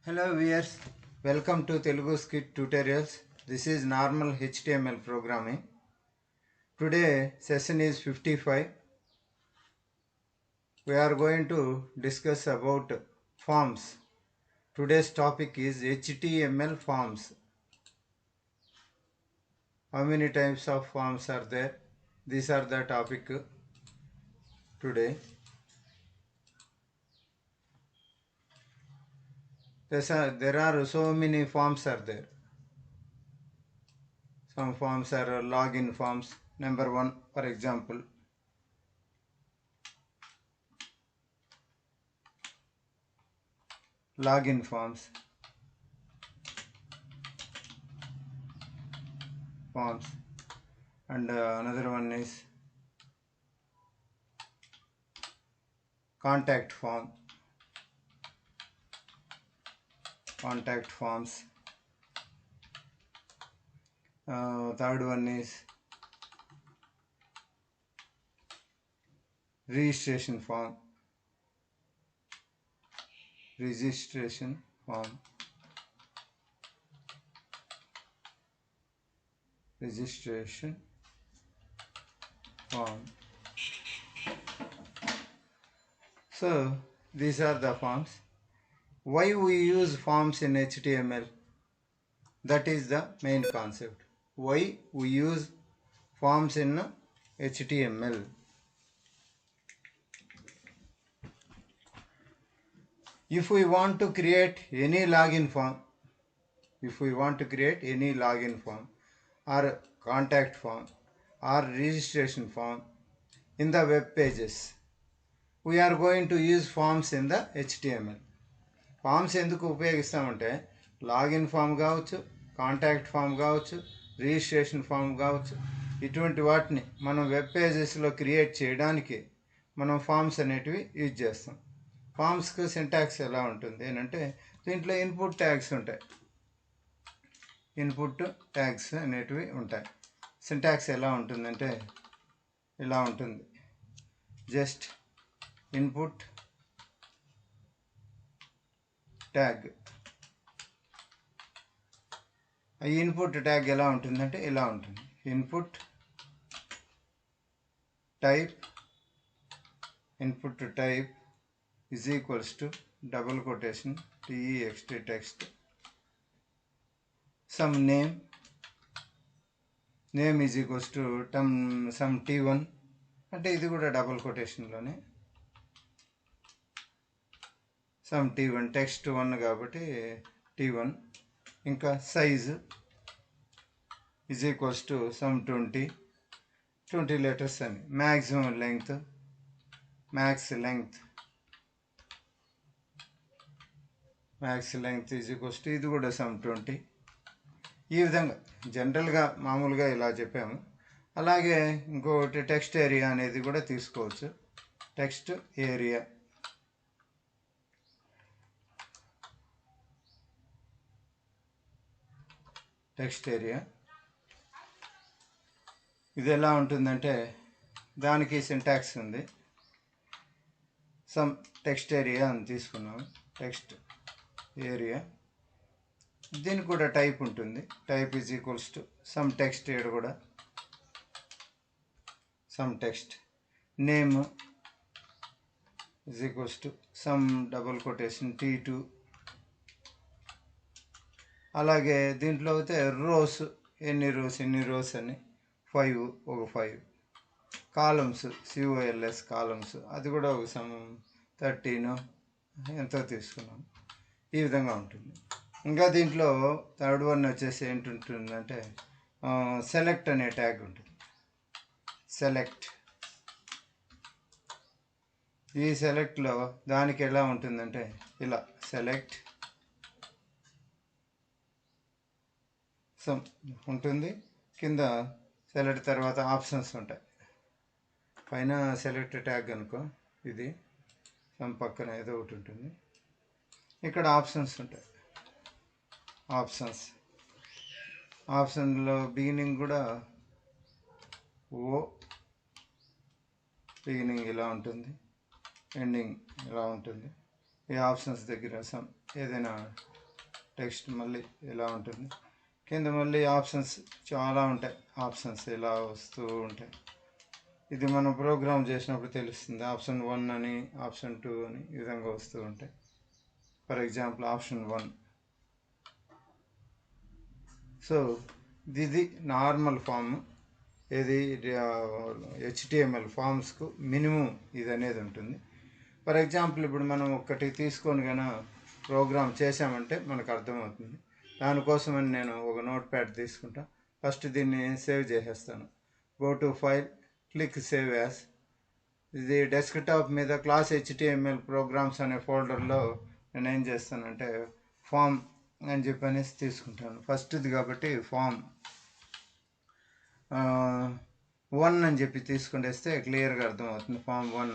Hello viewers, welcome to Telugu Skit Tutorials. This is normal HTML programming. Today session is 55. We are going to discuss about forms. Today's topic is HTML forms. How many types of forms are there? These are the topic today. There are so many forms are there. Some forms are login forms. Number 1, for example. Login forms. And another one is contact forms. Third one is registration form. So these are the forms. Why we use forms in HTML? That is the main concept. Why we use forms in HTML? If we want to create any login form, or contact form or registration form in the web pages, we are going to use forms in the HTML. Forms ఎందుకు ఉపయోగిస్తామంటే login form కావచ్చు, contact form కావచ్చు, registration form కావచ్చు, ఇటువంటి వాటిని మనం web పేజెస్లో create చేయడానికి మనం forms అనేటివి యూజ్ చేస్తాం. ఫామ్స్కి సింటాక్స్ ఎలా ఉంటుంది అంటే దీంట్లో ఇన్పుట్ ట్యాగ్స్ అనేటివి ఉంటాయి. సింటాక్స్ ఎలా ఉంటుందంటే ఇలా ఉంటుంది. Just input tag. ఈ ఇన్పుట్ ట్యాగ్ ఎలా ఉంటుందంటే ఇలా ఉంటుంది. Input type is equals to double quotation text some name is equals to some t1 అంటే ఇది కూడా డబుల్ కొటేషన్లోనే. సమ్ t1 టెక్స్ట్ 1 కాబట్టి t1. ఇంకా size is equals to some 20 letters అని. Maximum length, max length is equals to ఇది కూడా some 20. ఈ విధంగా జనరల్గా మామూలుగా ఇలా చెప్పాము. అలాగే ఇంకొకటి టెక్స్ట్ ఏరియా అనేది కూడా తీసుకోవచ్చు. టెక్స్ట్ ఏరియా ఇది ఎలా ఉంటుందంటే దానికి సింటాక్స్ ఉంది. సమ్ టెక్స్ట్ ఏరియా అని తీసుకున్నాము. టెక్స్ట్ ఏరియా దీనికి కూడా టైప్ ఉంటుంది. Type is equals to some text. ఇక్కడ కూడా some text. Name is equals to some double quotation t2. అలాగే దీంట్లో అయితే రోస్, ఎన్ని రోస్ అని 5. కాలమ్స్ COLS కాలమ్స్, అది కూడా ఒక సమ్ 13 ఎంతో తీసుకున్నాం. ఈ విధంగా ఉంటుంది. ఇంకా దీంట్లో థర్డ్ వన్ వచ్చేసి ఏంటుంటుందంటే సెలెక్ట్ అనే ట్యాగ్ ఉంటుంది. ఈ సెలెక్ట్లో దానికి ఎలా ఉంటుందంటే ఇలా సెలెక్ట్ సమ్ ఉంటుంది. కింద సెలెక్ట్ తర్వాత ఆప్షన్స్ ఉంటాయి. పైన సెలెక్ట్ ట్యాగ్ అనుకో, ఇది సమ్ పక్కన ఏదో ఒకటి ఉంటుంది. ఇక్కడ ఆప్షన్స్ ఉంటాయి. ఆప్షన్లో బిగినింగ్ కూడా బిగినింగ్ ఇలా ఉంటుంది, ఎండింగ్ ఇలా ఉంటుంది. ఈ ఆప్షన్స్ దగ్గర సమ్ ఏదైనా టెక్స్ట్ మళ్ళీ ఇలా ఉంటుంది. కింద మళ్ళీ ఆప్షన్స్ చాలా ఉంటాయి, ఆప్షన్స్ ఇలా వస్తూ ఉంటాయి. ఇది మనం ప్రోగ్రామ్ చేసినప్పుడు తెలుస్తుంది. ఆప్షన్ 1 అని, ఆప్షన్ 2 అని ఈ విధంగా వస్తూ ఉంటాయి. For example option 1. సో ఇది నార్మల్ ఫామ్. ఇది HTML ఫామ్స్కు మినిమం ఇది అనేది ఉంటుంది. ఫర్ ఎగ్జాంపుల్ ఇప్పుడు మనం ఒకటి తీసుకొని కనుక ప్రోగ్రామ్ చేసామంటే మనకు అర్థమవుతుంది. దానికోసమని నేను ఒక నోట్ ప్యాడ్ తీసుకుంటా. ఫస్ట్ దీన్ని సేవ్ చేసేస్తాను. Go to file, click save as. ఇది డెస్క్టాప్ మీద క్లాస్ HTML ప్రోగ్రామ్స్ అనే ఫోల్డర్లో నేను ఏం చేస్తానంటే ఫామ్ అని చెప్పనేసి తీసుకుంటాను. ఫస్ట్ది కాబట్టి ఫామ్ 1 అని చెప్పి తీసుకుంటేస్తే క్లియర్గా అర్థమవుతుంది. ఫామ్ 1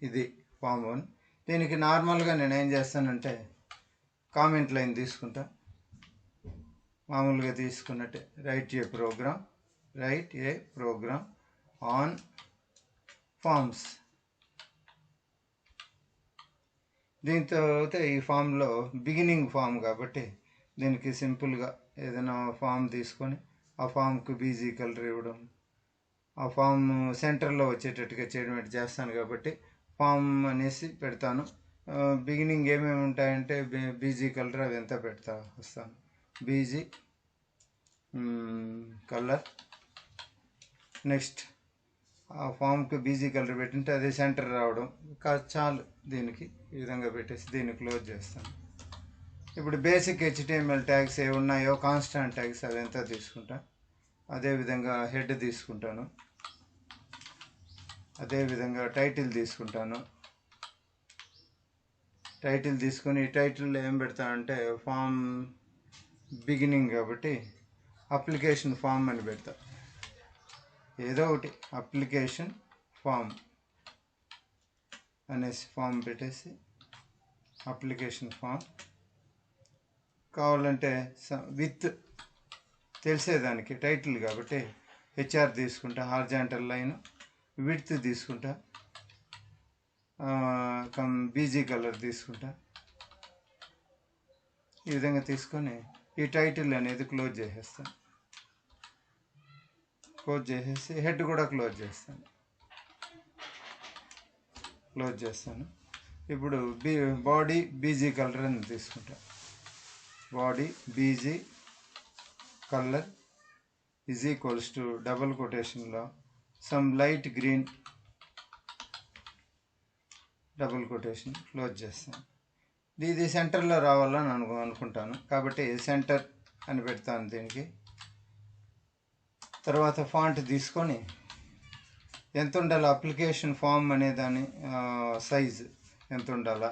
ఇది ఫామ్ 1. దీనికి నార్మల్గా నేను ఏం చేస్తానంటే కామెంట్ లైన్ తీసుకుంటా. మామూలుగా తీసుకున్నట్టే write a program on forms. దీంతో అయితే ఈ ఫామ్లో బిగినింగ్ ఫామ్ కాబట్టి దీనికి సింపుల్గా ఏదైనా ఫామ్ తీసుకొని ఆ ఫామ్కి బీజీ కలర్ ఇవ్వడం, ఆ ఫామ్ సెంటర్లో వచ్చేటట్టుగా చేయడం చేస్తాను కాబట్టి ఫామ్ అనేసి పెడతాను. బిగినింగ్ ఏమేమి ఉంటాయంటే బీజీ కలర్ అవి ఎంత పెడతా వస్తాను. BG colour. నెక్స్ట్ ఆ ఫామ్కి బీజీ కలర్ పెట్టింటే అదే సెంటర్ రావడం చాలు. దీనికి ఈ విధంగా పెట్టేసి దీన్ని క్లోజ్ చేస్తాను. ఇప్పుడు బేసిక్ HTML ట్యాగ్స్ ఏ ఉన్నాయో కాన్స్టాంట్ ట్యాగ్స్ అవి ఎంత తీసుకుంటా. అదేవిధంగా హెడ్ తీసుకుంటాను. అదేవిధంగా టైటిల్ తీసుకుంటాను. టైటిల్ తీసుకొని ఈ టైటిల్లో ఏం పెడతానంటే ఫామ్ బిగినింగ్ కాబట్టి అప్లికేషన్ ఫామ్ అని పెడతా. ఏదో ఒకటి అప్లికేషన్ ఫామ్ అనేసి ఫామ్ పెట్టేసి అప్లికేషన్ ఫామ్. కావాలంటే విత్ తెలిసేదానికి టైటిల్ కాబట్టి HR తీసుకుంటా, హారిజాంటల్ లైన్. విడ్త్ తీసుకుంటా, బీజీ కలర్ తీసుకుంటా. ఈ విధంగా తీసుకొని ఈ టైటిల్ అనేది క్లోజ్ చేసేస్తాను. క్లోజ్ చేసేసి హెడ్ కూడా క్లోజ్ చేస్తాను. ఇప్పుడు బాడీ బీజీ కలర్ అని తీసుకుంటా. Body BG colour is equals to double కొటేషన్లో some light green, double quotation close చేస్తాను. ఇది సెంటర్లో రావాలని అనుకుంటాను కాబట్టి సెంటర్ అని పెడతాను దీనికి. తర్వాత ఫాంట్ తీసుకొని ఎంత ఉండాలి అప్లికేషన్ ఫామ్ అనే దాని సైజు ఎంత ఉండాలా,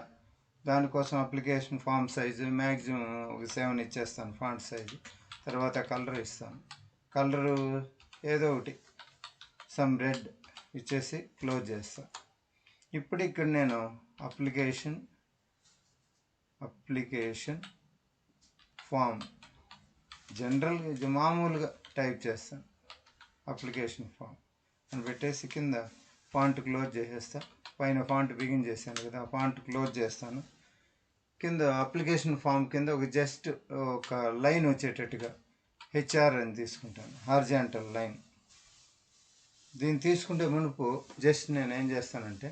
దానికోసం అప్లికేషన్ ఫామ్ సైజు మ్యాక్సిమం ఒక 7 ఇచ్చేస్తాను ఫాంట్ సైజు. తర్వాత కలర్ ఇస్తాను. కలరు ఏదో ఒకటి సమ్ రెడ్ ఇచ్చేసి క్లోజ్ చేస్తాను. ఇప్పుడు ఇక్కడ నేను అప్లికేషన్ ఫామ్ జనరల్ మామూలుగా టైప్ చేస్తాను. అప్లికేషన్ ఫామ్ అని పెట్టేసి కింద ఫాంట్ క్లోజ్ చేసేస్తా. పైన ఫాంట్ బిగిన్ చేశాను కదా, ఆ ఫాంట్ క్లోజ్ చేస్తాను. కింద అప్లికేషన్ ఫామ్ కింద జస్ట్ ఒక లైన్ వచ్చేటట్టుగా HR అని తీసుకుంటాను, హారిజాంటల్ లైన్. దీన్ని తీసుకుంటే మునుపు జస్ట్ నేను ఏం చేస్తానంటే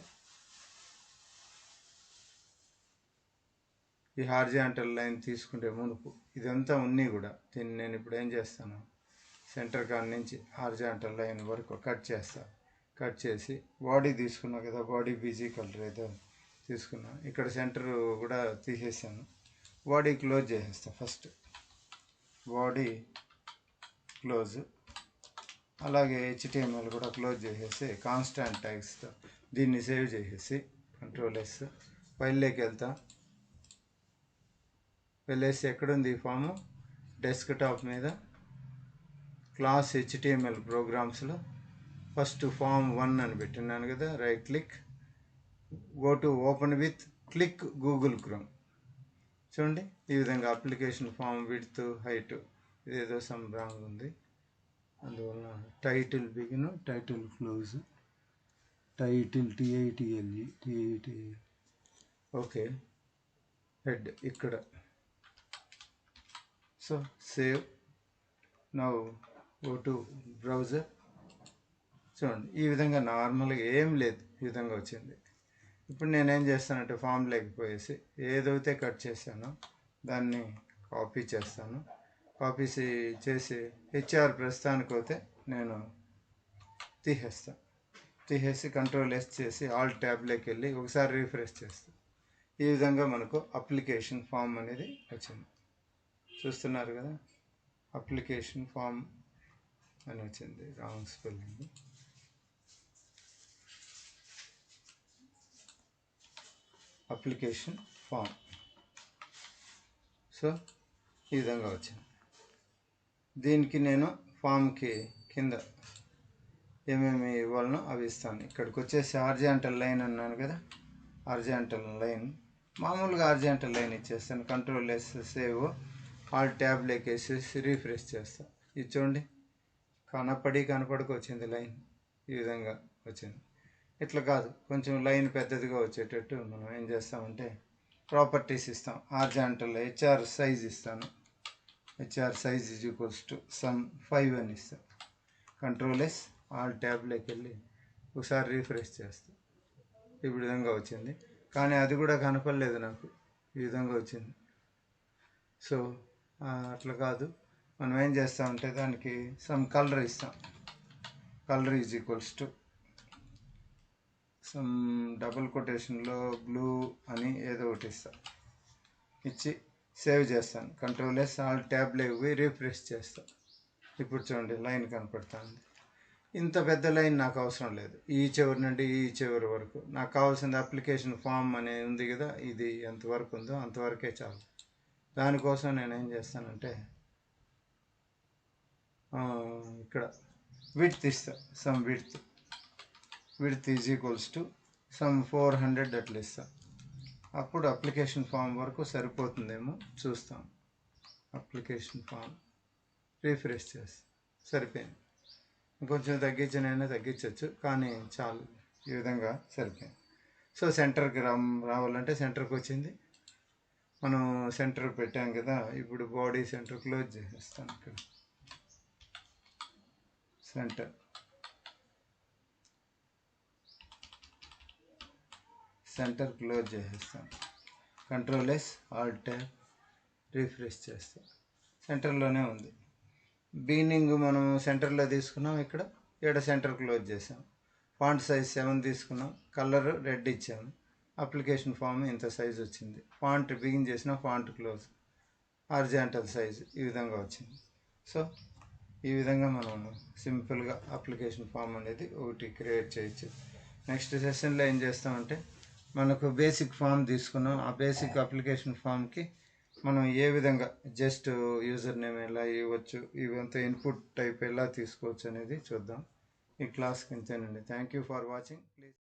ఈ హారిజాంటల్ లైన్ తీసుకుంటే మునుపు ఇదంతా ఉన్నాయి కూడా దీన్ని నేను ఇప్పుడు ఏం చేస్తాను సెంటర్ కాడ నుంచి హారిజాంటల్ లైన్ వరకు కట్ చేస్తాను. కట్ చేసి బాడీ తీసుకున్నా కదా, బాడీ బీజీ కలర్ ఏదో తీసుకున్నా. ఇక్కడ సెంటర్ కూడా తీసేసాను. బాడీ క్లోజ్ చేసేస్తాను. First body close. అలాగే HTML కూడా క్లోజ్ చేసేసి కాన్స్టాంట్ ట్యాగ్స్తో దీన్ని సేవ్ చేసేసి Ctrl+S ఫైల్లోకి వెళ్ళేసి ఎక్కడుంది ఈ ఫాము డెస్క్టాప్ మీద క్లాస్ HTML ప్రోగ్రామ్స్లో ఫస్ట్ ఫామ్ 1 అని పెట్టినాను కదా. Right click, go to open with, click Google chrome. చూడండి ఈ విధంగా అప్లికేషన్ ఫామ్ విడ్త్ హైట్ ఇదేదో సమ్ రాంగ్ ఉంది, అందువల్ల title begin, title close, title TITLE. Okay, head ఇక్కడ so save. Now go to browser. చూడండి ఈ విధంగా నార్మల్గా ఏం లేదు, ఈ విధంగా వచ్చింది. ఇప్పుడు నేనేం చేస్తానంటే ఫామ్ లేకపోయేసి ఏదైతే కట్ చేశానో దాన్ని కాపీ చేస్తాను. కాపీ చేసి హెచ్ఆర్ ప్రస్తుతానికి అయితే నేను తీసేసి కంట్రోల్-S చేసి ఆల్ ట్యాబ్లోకి వెళ్ళి ఒకసారి రీఫ్రెష్ చేస్తాను. ఈ విధంగా మనకు అప్లికేషన్ ఫామ్ అనేది వచ్చింది. చూస్తున్నారు కదా, అప్లికేషన్ ఫామ్ అని వచ్చింది. Wrong spelling. Application form. So ఈ విధంగా వచ్చింది. దీనికి నేను ఫామ్కి కింద ఏమేమి ఇవ్వాలనో అవి ఇస్తాను. ఇక్కడికి వచ్చేసి హారిజాంటల్ లైన్ అన్నాను కదా, హారిజాంటల్ లైన్ మామూలుగా హారిజాంటల్ లైన్ ఇచ్చేస్తాను. కంట్రోల్-S సేవ్ ఆల్ ట్యాబ్లోకి వేసేసి రీఫ్రెష్ చేస్తాను. ఇది చూడండి, కనపడక వచ్చింది లైన్, ఈ విధంగా వచ్చింది. ఇట్లా కాదు, కొంచెం లైన్ పెద్దదిగా వచ్చేటట్టు మనం ఏం చేస్తామంటే ప్రాపర్టీస్ ఇస్తాం. హారిజాంటల్ హెచ్ఆర్ సైజ్ ఇస్తాను. హెచ్ఆర్ సైజ్ = 5 అని ఇస్తాను. కంట్రోల్-S ఆల్ ట్యాబ్లోకి వెళ్ళి ఒకసారి రీఫ్రెష్ చేస్తాం. ఈ విధంగా వచ్చింది. కానీ అది కూడా కనపడలేదు నాకు, ఈ విధంగా వచ్చింది. సో అట్లా కాదు, మనం ఏం చేస్తామంటే దానికి సమ్ కలర్ ఇస్తాం. కలర్ సమ్ డబుల్ కొటేషన్లో బ్లూ అని ఏదో ఒకటి ఇస్తాం. ఇచ్చి సేవ్ చేస్తాను. కంట్రోల్-S ఆల్ ట్యాబ్లోకి పోయి రీఫ్రెష్ చేస్తాను. ఇప్పుడు చూడండి లైన్ కనపడుతుంది. ఇంత పెద్ద లైన్ నాకు అవసరం లేదు. ఈ చివరి నుండి ఈ చివరి వరకు నాకు కావాల్సింది అప్లికేషన్ ఫామ్ అనే ఉంది కదా, ఇది ఎంతవరకు ఉందో అంతవరకే చాలు. దానికోసం నేను ఏం చేస్తానంటే ఇక్కడ విడ్త్ ఇస్తా. సమ్ విడ్త్ సమ్ 400 అట్లా ఇస్తా. అప్పుడు అప్లికేషన్ ఫామ్ వరకు సరిపోతుందేమో చూస్తాం. అప్లికేషన్ ఫామ్ రీఫ్రెష్ చేస్తాం, సరిపోయింది. ఇంకొంచెం తగ్గించవచ్చు, కానీ చాలు, ఈ విధంగా సరిపోయింది. సో సెంటర్కి రావాలంటే సెంటర్కి వచ్చింది. మనం సెంటర్ పెట్టాం కదా, ఇప్పుడు బాడీ సెంటర్ క్లోజ్ చేసేస్తాను. ఇక్కడ సెంటర్ క్లోజ్ చేసేస్తాను. కంట్రోల్-S ఆల్ ట్యాబ్ రీఫ్రెష్ చేస్తాం. సెంటర్లోనే ఉంది. బిగినింగ్ మనం సెంటర్లో తీసుకున్నాం, ఇక్కడ సెంటర్ క్లోజ్ చేసాం. ఫాంట్ సైజ్ 7 తీసుకున్నాం, కలర్ రెడ్ ఇచ్చాము. అప్లికేషన్ ఫామ్ ఇంత సైజ్ వచ్చింది. ఫాంట్ బిగిన్ చేసిన ఫాంట్ క్లోజ్, హారిజాంటల్ సైజ్ ఈ విధంగా వచ్చింది. సో ఈ విధంగా మనం సింపుల్గా అప్లికేషన్ ఫామ్ అనేది ఒకటి క్రియేట్ చేయొచ్చు. నెక్స్ట్ సెషన్లో ఏం చేస్తామంటే మనకు బేసిక్ ఫామ్ తీసుకున్నాం. ఆ బేసిక్ అప్లికేషన్ ఫామ్కి మనం ఏ విధంగా జస్ట్ యూజర్ నేమ్ ఎలా ఇవ్వచ్చు, ఇవంతా ఇన్పుట్ టైప్ ఎలా తీసుకోవచ్చు అనేది చూద్దాం. ఈ క్లాస్కి ఇంతేనండి. Thank you for watching. Please